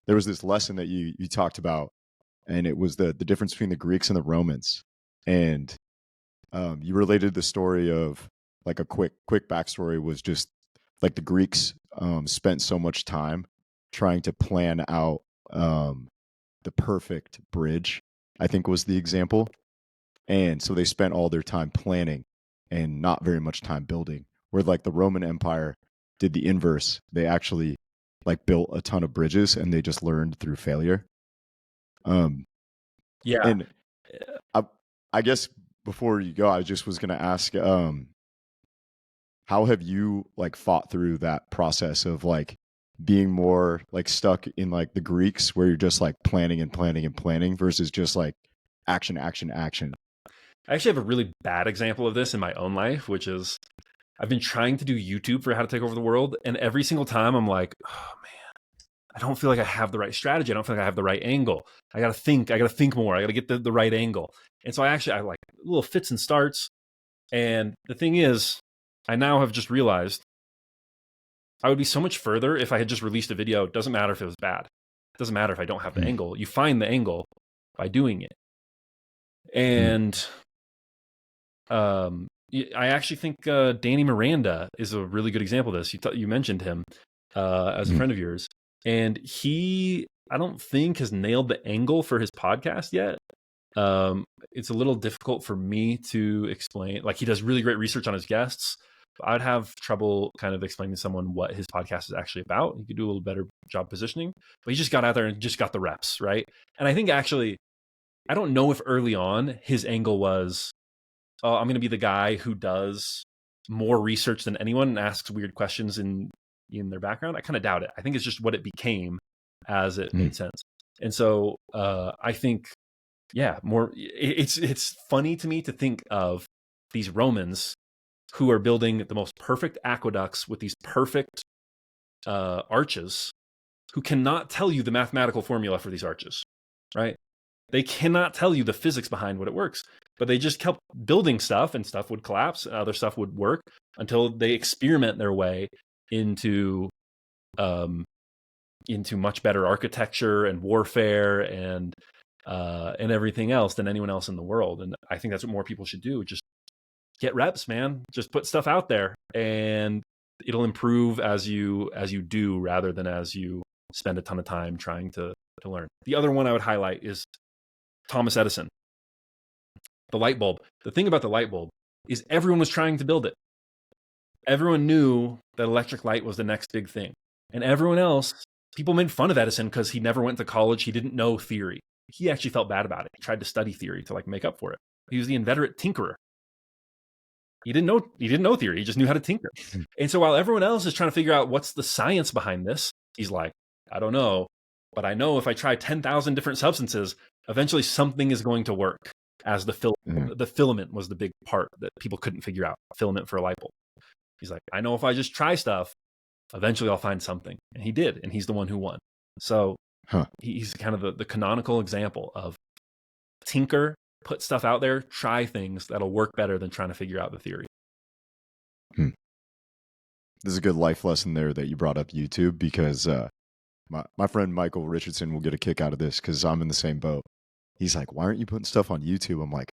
there was this lesson that you talked about, and it was the difference between the Greeks and the Romans. And you related the story of like a quick backstory was just like the Greeks spent so much time trying to plan out the perfect bridge, I think was the example. And so they spent all their time planning and not very much time building. Where like the Roman Empire did the inverse. They actually like built a ton of bridges and they just learned through failure. Yeah. And I guess before you go, I just was going to ask, how have you like fought through that process of like being more like stuck in like the Greeks where you're just like planning and planning and planning versus just like action, action, action? I actually have a really bad example of this in my own life, which is I've been trying to do YouTube for how to take over the world. And every single time I'm like, oh man, I don't feel like I have the right strategy. I don't feel like I have the right angle. I got to think more. I got to get the right angle. And so I like little fits and starts. And the thing is, I now have just realized I would be so much further if I had just released a video. It doesn't matter if it was bad. It doesn't matter if I don't have the angle. You find the angle by doing it. And I actually think Danny Miranda is a really good example of this. You mentioned him as a friend of yours. And he, I don't think, has nailed the angle for his podcast yet. It's a little difficult for me to explain. Like, he does really great research on his guests. I'd have trouble kind of explaining to someone what his podcast is actually about. He could do a little better job positioning, but he just got out there and just got the reps, right? And I think actually, I don't know if early on his angle was, oh, I'm going to be the guy who does more research than anyone and asks weird questions in their background. I kind of doubt it. I think it's just what it became as it made sense. And so I think, yeah, it's funny to me to think of these Romans who are building the most perfect aqueducts with these perfect arches, who cannot tell you the mathematical formula for these arches, right? They cannot tell you the physics behind what it works, but they just kept building stuff, and stuff would collapse, and other stuff would work until they experiment their way into much better architecture and warfare and everything else than anyone else in the world. And I think that's what more people should do. Just get reps, man. Just put stuff out there, and it'll improve as you do, rather than as you spend a ton of time trying to learn. The other one I would highlight is Thomas Edison. The light bulb. The thing about the light bulb is everyone was trying to build it. Everyone knew that electric light was the next big thing. And everyone else, people made fun of Edison because he never went to college. He didn't know theory. He actually felt bad about it. He tried to study theory to like make up for it. He was the inveterate tinkerer. He didn't know theory. He just knew how to tinker. And so while everyone else is trying to figure out what's the science behind this, he's like, I don't know, but I know if I try 10,000 different substances, eventually something is going to work. As the filament was the big part that people couldn't figure out. Filament for a light bulb. He's like, I know if I just try stuff, eventually I'll find something. And he did, and he's the one who won. So he's kind of the canonical example of tinker, put stuff out there, try things that'll work better than trying to figure out the theory. There's a good life lesson there that you brought up YouTube, because my friend Michael Richardson will get a kick out of this because I'm in the same boat. He's like, why aren't you putting stuff on YouTube? I'm like,